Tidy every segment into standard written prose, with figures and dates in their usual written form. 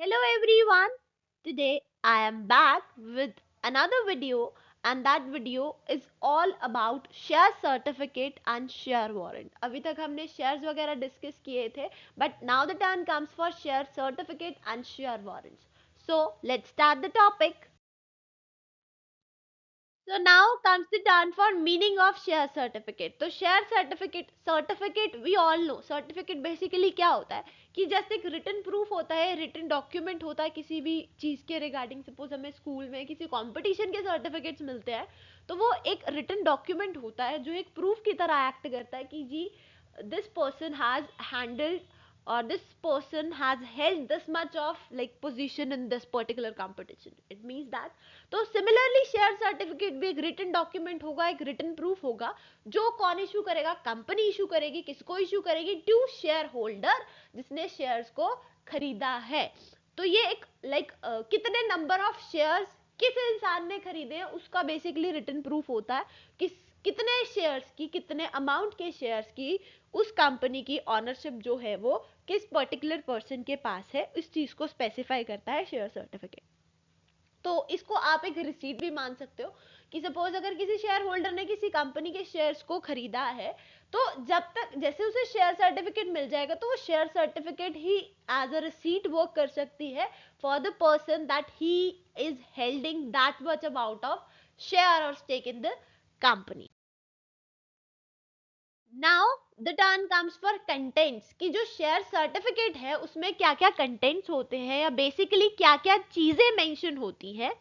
Hello everyone. Today I am back with another video and that video is all about share certificate and share warrant. अभी तक हमने shares वगैरह discuss किए थे but now the turn comes for share certificate and share warrants. So let's start the topic. So now comes the turn for meaning of share certificate. तो share certificate we all know. Certificate basically क्या होता है कि जैसे एक written proof होता है, written document होता है किसी भी चीज के रिगार्डिंग. सपोज हमें स्कूल में किसी कंपटीशन के सर्टिफिकेट्स मिलते हैं तो वो एक written document होता है जो एक प्रूफ की तरह एक्ट करता है कि जी this person has handled or this person has held this much of like position in this particular competition. It means that तो सिमिलरली शेयर सर्टिफिकेट भी एक रिटन डॉक्यूमेंट होगा, एक रिटन प्रूफ होगा जो कौन इशू करेगा, कंपनी इशू करेगी. किसको इशू करेगी? टू शेयर होल्डर जिसने शेयर्स को खरीदा है. तो ये एक कितने नंबर ऑफ शेयर्स किस इंसान ने खरीदे हैं उसका बेसिकली रिटन प्रूफ होता है. कितने शेयर्स की, कितने अमाउंट के शेयर्स की उस कंपनी की ऑनरशिप जो है वो किस पर्टिकुलर पर्सन के पास है, इस चीज को स्पेसिफाई करता है शेयर सर्टिफिकेट. तो इसको आप एक रिसीट भी मान सकते हो कि सपोज अगर किसी शेयर होल्डर ने किसी कंपनी के शेयर्स को खरीदा है तो जब तक जैसे उसे शेयर सर्टिफिकेट मिल जाएगा तो वो शेयर सर्टिफिकेट ही एज अ रिसीट वर्क कर सकती है for the person that he is holding that much amount of share और stake in the company. Now the turn comes for contents कि जो शेयर सर्टिफिकेट है उसमें क्या क्या कंटेंट्स होते हैं या बेसिकली क्या क्या चीजें मेंशन होती है.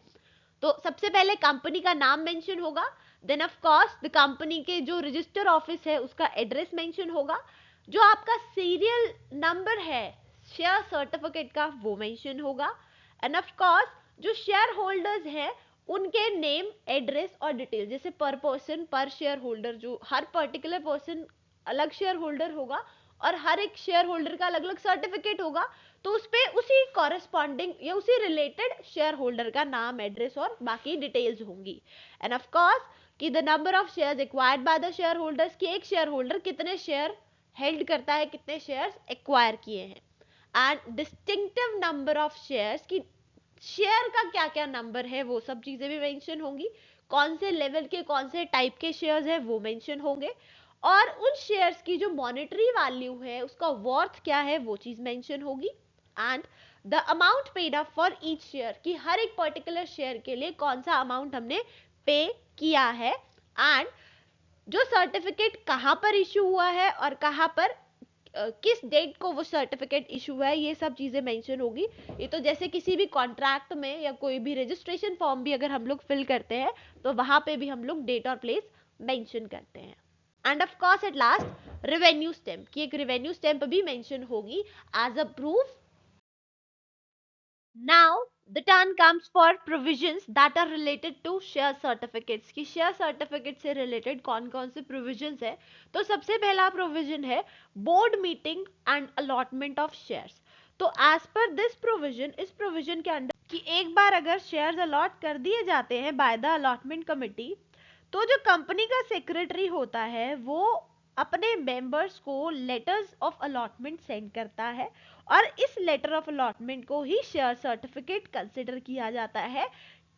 तो सबसे पहले कंपनी का नाम मेंशन होगा. Then of course the company के जो रजिस्टर ऑफिस है उसका एड्रेस मेंशन होगा. जो आपका सीरियल नंबर है शेयर सर्टिफिकेट का वो मेंशन होगा. एंड ऑफ कोर्स जो शेयर होल्डर्स हैं उनके नेम, एड्रेस और डिटेल. जैसे पर पर्सन, पर शेयर होल्डर, जो हर पर्टिकुलर पर्सन अलग शेयर होल्डर होगा और हर एक शेयर होल्डर का अलग अलग सर्टिफिकेट होगा तो उस पे उसी कॉरेस्पॉन्डिंग या उसी रिलेटेड शेयर होल्डर का नाम, एड्रेस और बाकी डिटेल्स होंगी. एंड ऑफ कोर्स कि the number of shares acquired by the share holders कि एक शेयर होल्डर कितने शेयर हेल्ड करता है, कितने शेयर्स एक्वायर किए हैं. And distinctive number of shares कि शेयर का क्या क्या नंबर है वो सब चीजें भी मेंशन होंगी. कौन से लेवल के, कौन से टाइप के शेयर्स है वो मेंशन होंगे. और उन शेयर्स की जो मॉनेटरी वैल्यू है उसका वर्थ क्या है वो चीज मेंशन होगी. And the amount paid up for each share कि हर एक पर्टिकुलर शेयर के लिए कौन सा अमाउंट हमने पे किया है. एंड जो सर्टिफिकेट कहाँ पर इशू हुआ है और कहाँ पर किस डेट को वो सर्टिफिकेट इशू हुआ है ये सब चीजें मेंशन होगी. ये तो जैसे किसी भी कॉन्ट्रैक्ट में या कोई भी रजिस्ट्रेशन फॉर्म भी अगर हम लोग फिल करते हैं तो वहां पे भी हम लोग डेट और प्लेस मेंशन करते हैं. And of course at last revenue stamp की एक रेवेन्यू स्टैम्प भी मेंशन होगी as a proof. Now the turn comes for provisions that are related to share certificates की शेयर सर्टिफिकेट से रिलेटेड कौन कौन से प्रोविजंस है. तो सबसे पहला प्रोविजन है board meeting and allotment of shares. तो एज पर दिस प्रोविजन, इस प्रोविजन के अंडर कि एक बार अगर शेयर्स अलॉट कर दिए जाते हैं बाय द अलॉटमेंट कमिटी तो जो कंपनी का सेक्रेटरी होता है वो अपने मेंबर्स को लेटर्स ऑफ अलॉटमेंट सेंड करता है और इस लेटर ऑफ अलॉटमेंट को ही शेयर सर्टिफिकेट कंसिडर किया जाता है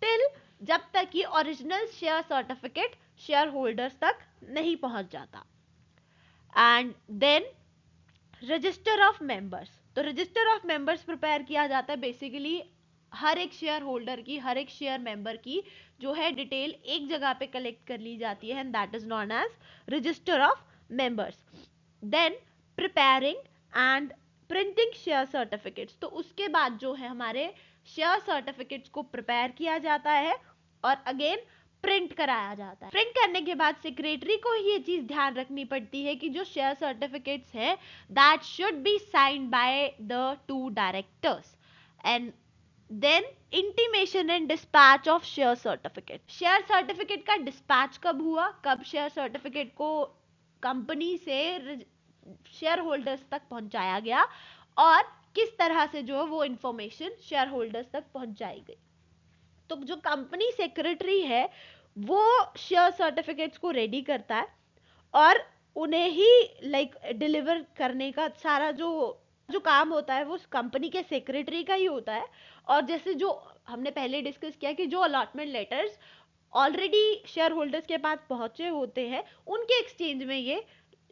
टिल जब तक कि original share certificate share holders तक नहीं पहुंच जाता. And then register of members. तो रजिस्टर ऑफ मेंबर्स प्रिपेयर किया जाता है. बेसिकली हर एक शेयर होल्डर की, हर एक शेयर मेंबर की जो है डिटेल एक जगह पे कलेक्ट कर ली जाती है and that is known as register of members. Then preparing and printing share certificates. तो उसके बाद जो है हमारे शेयर सर्टिफिकेट्स को प्रिपेयर किया जाता है और अगेन प्रिंट कराया जाता है. प्रिंट करने के बाद सेक्रेटरी को ये चीज ध्यान रखनी पड़ती है कि जो शेयर सर्टिफिकेट्स है that should be signed by the two directors. And then intimation and dispatch of share certificate. Share certificate का डिस्पैच कब हुआ, कब शेयर सर्टिफिकेट को कंपनी से शेयर होल्डर्स तक पहुंचाया गया और किस तरह से जो है वो इंफॉर्मेशन शेयर होल्डर्स तक पहुंचाई गई. तो जो कंपनी सेक्रेटरी है वो शेयर सर्टिफिकेट्स को रेडी करता है और उन्हें ही डिलीवर करने का सारा जो जो काम होता है वो कंपनी के सेक्रेटरी का ही होता है। और जैसे जो हमने पहले डिस्कस किया कि जो allotment letters already share holders के पास पहुंचे होते हैं उनके एक्सचेंज में ये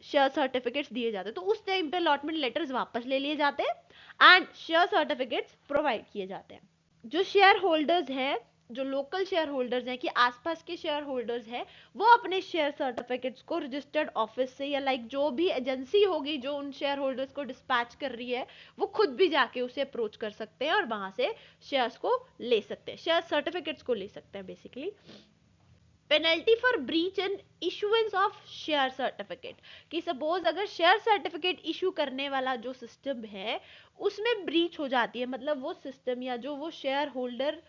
शेयर सर्टिफिकेट्स दिए जाते हैं, तो उस टाइम पे अलॉटमेंट लेटर्स वापस ले लिए जाते हैं एंड शेयर सर्टिफिकेट्स प्रोवाइड किए जाते हैं। जो शेयर होल्डर्स हैं, जो लोकल शेयर होल्डर्स हैं कि आसपास के शेयर होल्डर्स हैं, वो अपने शेयर सर्टिफिकेट्स को रजिस्टर्ड ऑफिस से या लाइक जो भी एजेंसी होगी जो उन शेयर होल्डर्स को डिस्पैच कर रही है वो खुद भी जाके उसे अप्रोच कर सकते हैं और वहां से शेयर्स को ले सकते हैं, शेयर सर्टिफिकेट्स को ले सकते हैं basically. Penalty for breach and issuance of share certificate, कि सपोज अगर शेयर सर्टिफिकेट इशू करने वाला जो सिस्टम है उसमें ब्रीच हो जाती है, मतलब वो सिस्टम या जो वो शेयर होल्डर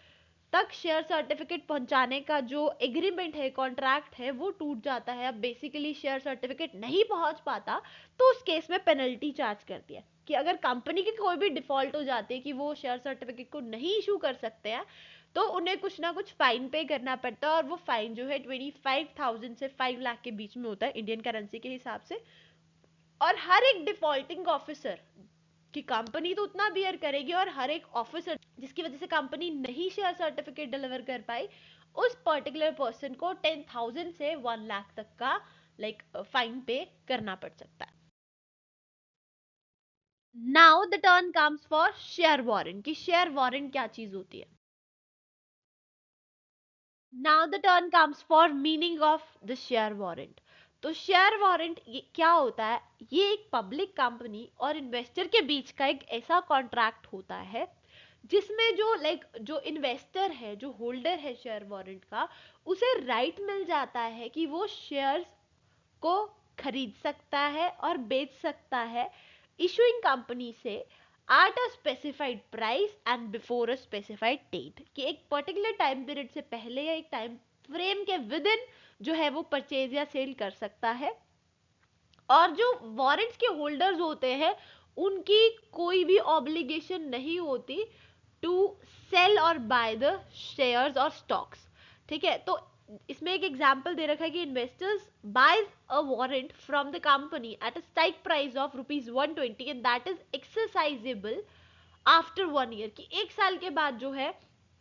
तक शेयर सर्टिफिकेट पहुंचाने का जो एग्रीमेंट है, कॉन्ट्रैक्ट है, वो टूट जाता है, अब बेसिकली शेयर सर्टिफिकेट नहीं पहुंच पाता, तो उस केस में पेनल्टी चार्ज करती है कि अगर कंपनी की कोई भी डिफॉल्ट हो जाती है कि वो शेयर सर्टिफिकेट को नहीं इशू कर सकते हैं तो उन्हें कुछ ना कुछ फाइन पे करना पड़ता है, और वो फाइन जो है 25,000 से 5 लाख के बीच में होता है इंडियन करेंसी के हिसाब से। और हर एक डिफॉल्टिंग ऑफिसर कि कंपनी तो उतना बियर करेगी, और हर एक ऑफिसर जिसकी वजह से कंपनी नहीं शेयर सर्टिफिकेट डिलीवर कर पाई उस पर्टिकुलर पर्सन को 10,000 से 1 लाख तक का लाइक फाइन पे करना पड़ सकता है। Now the turn comes for share warrant, कि शेयर वारंट क्या चीज होती है। Now the turn comes for meaning of the share warrant. तो शेयर वारंट ये क्या होता है, ये एक पब्लिक कंपनी और इन्वेस्टर के बीच का एक ऐसा कॉन्ट्रैक्ट होता है जिसमें जो लाइक जो इन्वेस्टर है, जो होल्डर है शेयर वारंट का, उसे राइट मिल जाता है कि वो शेयर्स को खरीद सकता है और बेच सकता है इशूइंग कंपनी से at a specified price and before a specified date, कि एक पर्टिकुलर टाइम पीरियड से पहले या एक टाइम फ्रेम के विद इन जो है वो परचेज या सेल कर सकता है। और जो वारंट्स के होल्डर्स होते हैं उनकी कोई भी ऑब्लिगेशन नहीं होती टू सेल और बाय द शेयर्स और स्टॉक्स। ठीक है, तो इसमें एक एग्जांपल दे रखा है कि investors buys a warrant from the company at a strike price of ₹120 and that is exercisable after 1 year, कि 1 साल के बाद जो है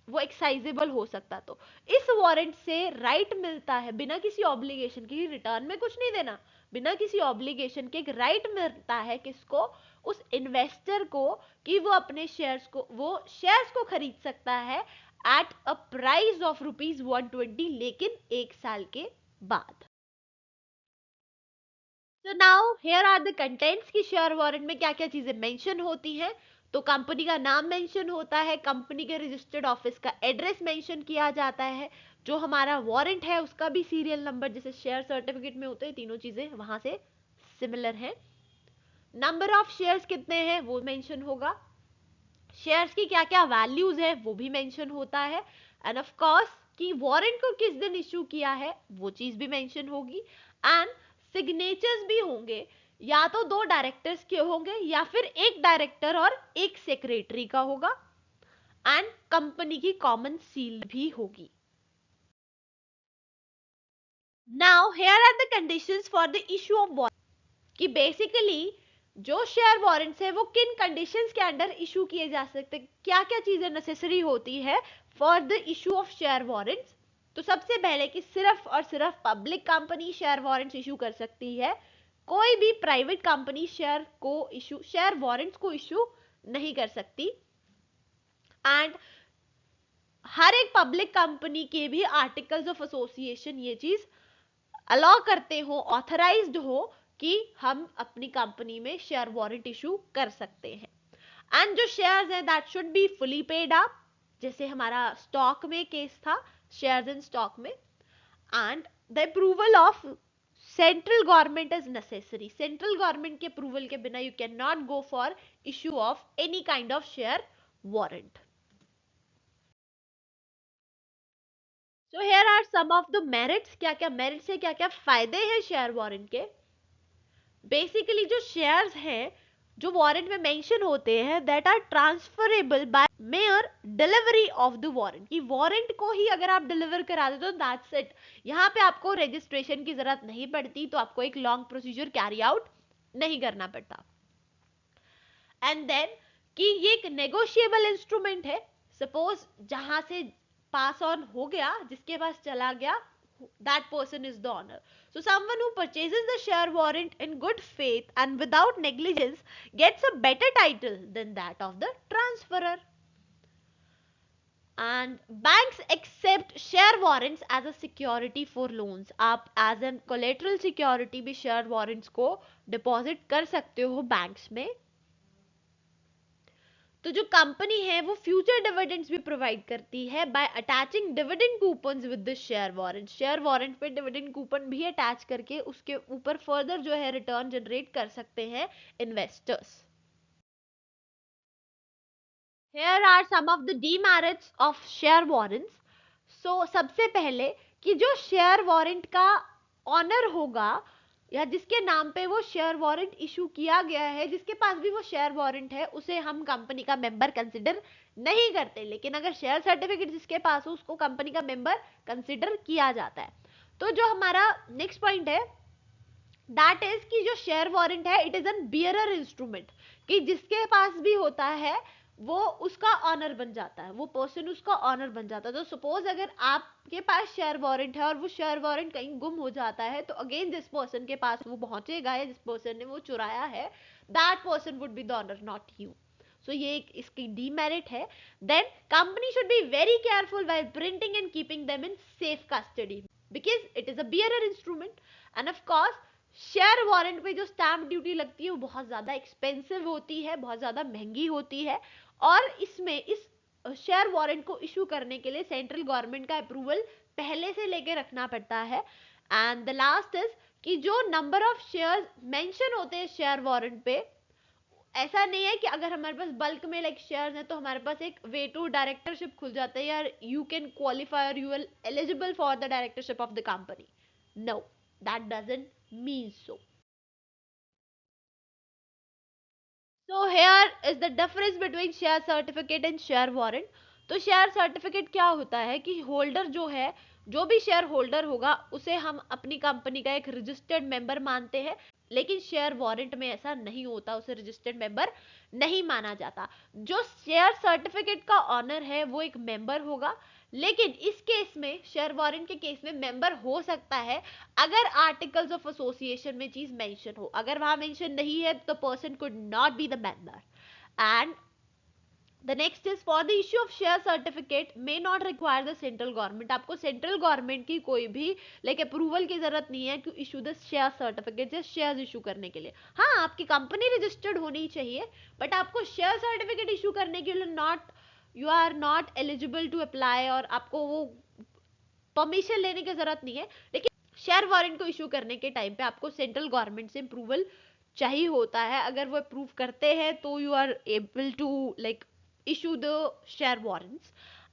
वो एक्साइजेबल हो सकता। तो इस वारंट से राइट मिलता है बिना किसी ऑब्लिगेशन के, रिटर्न में कुछ नहीं देना, बिना किसी ऑब्लिगेशन के एक राइट मिलता है किसको, उस इन्वेस्टर को, कि वो अपने शेयर्स को खरीद सकता है एट अ प्राइस ऑफ ₹120 लेकिन 1 साल के बाद। तो now here are the contents की शेयर वारंट में क्या क्या चीजें मेंशन होती हैं। तो कंपनी का नाम मेंशन होता है, कंपनी के रजिस्टर्ड ऑफिस का एड्रेस मेंशन किया जाता है, जो हमारा वारंट है उसका भी सीरियल नंबर जैसे शेयर सर्टिफिकेट में होते हैं, तीनों चीजें वहां से सिमिलर है। नंबर ऑफ शेयर्स कितने हैं वो मेंशन होगा, शेयर्स की क्या क्या वैल्यूज है वो भी मेंशन होता है, एंड ऑफ कोर्स कि वारंट को किस दिन इशू किया है वो चीज भी मेंशन होगी, एंड सिग्नेचर्स भी होंगे, या तो 2 डायरेक्टर्स के होंगे या फिर एक डायरेक्टर और एक सेक्रेटरी का होगा, एंड कंपनी की कॉमन सील भी होगी। Now here are the conditions for the issue of warrant, कि बेसिकली जो शेयर वारंट्स है वो किन कंडीशंस के अंडर इशू किए जा सकते हैं, क्या क्या चीजें नेसेसरी होती है for the issue of share warrants. तो सबसे पहले कि सिर्फ और सिर्फ public company share warrants issue कर सकती है, कोई भी प्राइवेट कंपनी शेयर वारंट्स को इशू नहीं कर सकती, एंड हर एक पब्लिक कंपनी के भी आर्टिकल्स ऑफ एसोसिएशन ये चीज अलाउ करते हो, ऑथराइज्ड हो कि हम अपनी कंपनी में शेयर वारंट इशू कर सकते हैं। एंड जो शेयर्स हैं that should be fully paid up, जैसे हमारा स्टॉक में केस था, शेयर्स इन स्टॉक में, and the approval of central government is necessary, central government के अप्रूवल के बिना you can not go for issue of any kind of share warrant. So here are some of the merits, क्या क्या merits है, क्या क्या फायदे हैं शेयर वारंट के। बेसिकली जो शेयर्स हैं जो वारंट में मेंशन होते हैं that are transferable by mere delivery of the warrant, की वारंट को ही अगर आप डिलीवर करा दे तो दैट्स इट, यहाँ पे आपको रजिस्ट्रेशन की जरूरत नहीं पड़ती, तो आपको एक लॉन्ग प्रोसीजर कैरी आउट नहीं करना पड़ता। एंड देन कि ये एक नेगोशिएबल इंस्ट्रूमेंट है. सपोज जहां से पास ऑन हो गया, जिसके पास चला गया, that person is the owner. So someone who purchases the share warrant in good faith and without negligence gets a better title than that of the transferor. And banks accept share warrants as a security for loans. आप as an collateral security भी share warrants को deposit कर सकते हो banks में. तो जो company है वो फ्यूचर डिविडेंड्स भी प्रोवाइड करती है bye attaching dividend coupons with the share warrant. Share warrant पे डिविडेंड कूपन भी अटैच करके उसके ऊपर फर्दर जो है रिटर्न जनरेट कर सकते हैं investors. Here are some of the demerits of share warrants. So सबसे पहले कि जो शेयर वारंट का ऑनर होगा या जिसके नाम पे वो शेयर वारंट इशू किया गया है, जिसके पास भी वो शेयर वारंट है, उसे हम कंपनी का मेंबर कंसिडर नहीं करते. लेकिन अगर शेयर सर्टिफिकेट जिसके पास हो उसको कंपनी का मेंबर कंसिडर किया जाता है. तो जो हमारा नेक्स्ट पॉइंट है दैट इज कि जो शेयर वारंट है it is an bearer instrument, कि जिसके पास भी होता है वो उसका ऑनर बन जाता है, वो पर्सन उसका ऑनर बन जाता है. तो सपोज अगर आपके पास शेयर वारंट है और वो शेयर वारंट कहीं गुम हो जाता है तो अगेन जिस पर्सन के पास वो पहुंचेगा या जिस पर्सन ने वो चुराया है that person would be the owner, not you. So ये एक इसकी डीमेरिट है. Then company should be very careful while printing and keeping them in safe custody because it is a bearer instrument. And of course share warrant पे जो stamp duty लगती है वो बहुत ज्यादा एक्सपेंसिव होती है, बहुत ज्यादा महंगी होती है. और इसमें इस शेयर वारंट को इशू करने के लिए सेंट्रल गवर्नमेंट का अप्रूवल पहले से लेके रखना पड़ता है. एंड द लास्ट इज कि जो नंबर ऑफ शेयर्स मेंशन होते हैं शेयर वारंट पे, ऐसा नहीं है कि अगर हमारे पास बल्क में लाइक शेयर्स हैं तो हमारे पास एक वे टू डायरेक्टरशिप खुल जाता है यार, यू कैन क्वालिफाई और you are eligible for the directorship of the company. No, that doesn't mean so. So here is the difference between share certificate and share warrant. तो share certificate क्या होता है कि होल्डर जो है, जो भी शेयर होल्डर होगा उसे हम अपनी कंपनी का एक रजिस्टर्ड मेंबर मानते हैं. लेकिन शेयर वारंट में ऐसा नहीं होता, उसे रजिस्टर्ड मेंबर नहीं माना जाता. जो शेयर सर्टिफिकेट का ऑनर है वो एक मेंबर होगा. लेकिन इस केस में शेयर वारंट के केस में मेंबर हो सकता है अगर आर्टिकल्स ऑफ एसोसिएशन में चीज मेंशन हो. अगर वहां मेंशन नहीं है तो person could not be the member. And the next is for the issue of share certificate may not require the central government. आपको सेंट्रल गवर्नमेंट की कोई भी लाइक अप्रूवल की जरूरत नहीं है to issue the share certificate या shares issue करने के लिए. हाँ, आपकी कंपनी रजिस्टर्ड होनी चाहिए बट आपको शेयर सर्टिफिकेट इशू करने के लिए you are not eligible to apply और आपको वो परमिशन लेने की जरूरत नहीं है. लेकिन शेयर वारंट को इशू करने के टाइम पे आपको सेंट्रल गवर्नमेंट से अप्रूवल चाहिए होता है. अगर वो अप्रूव करते हैं तो you are able to like issue the share warrants.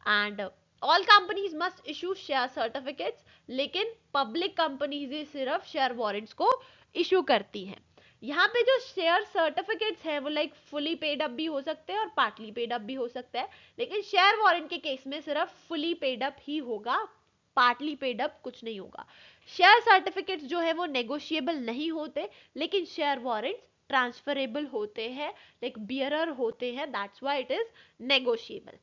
And all companies must issue share certificates. लेकिन पब्लिक कंपनीज ही सिर्फ शेयर वारंट्स को इशू करती हैं. यहाँ पे जो शेयर सर्टिफिकेट्स हैं वो लाइक फुली पेड अप भी हो सकते हैं और पार्टली पेड अप भी हो सकता है. लेकिन शेयर वारंट के केस में सिर्फ फुली पेड अप ही होगा, पार्टली पेड अप कुछ नहीं होगा. शेयर सर्टिफिकेट्स जो है वो नेगोशिएबल नहीं होते लेकिन शेयर वारंट्स ट्रांसफरेबल होते हैं, लाइक बियरर होते हैं, that's why it is negotiable.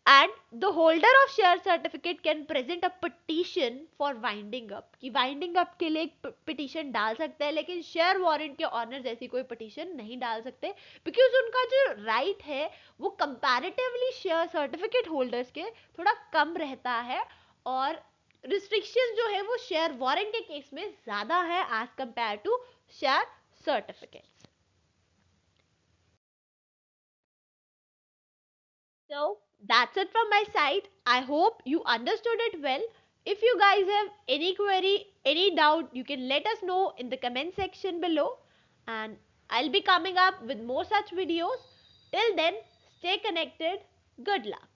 And the holder of share certificate can present a petition for winding up, कि वाइंडिंग अप के लिए एक पिटीशन डाल सकते हैं. लेकिन शेयर वारंट के ऑनर जैसी कोई पिटीशन नहीं डाल सकते बिकॉज उनका जो राइट है वो कंपैरेटिवली शेयर सर्टिफिकेट होल्डर्स के थोड़ा कम रहता है और रिस्ट्रिक्शन जो है वो शेयर वारंट के केस में ज्यादा है as compare to share certificate. So that's it from my side. I hope you understood it well. If you guys have any query, any doubt, you can let us know in the comment section below. And I'll be coming up with more such videos. Till then, stay connected. Good luck.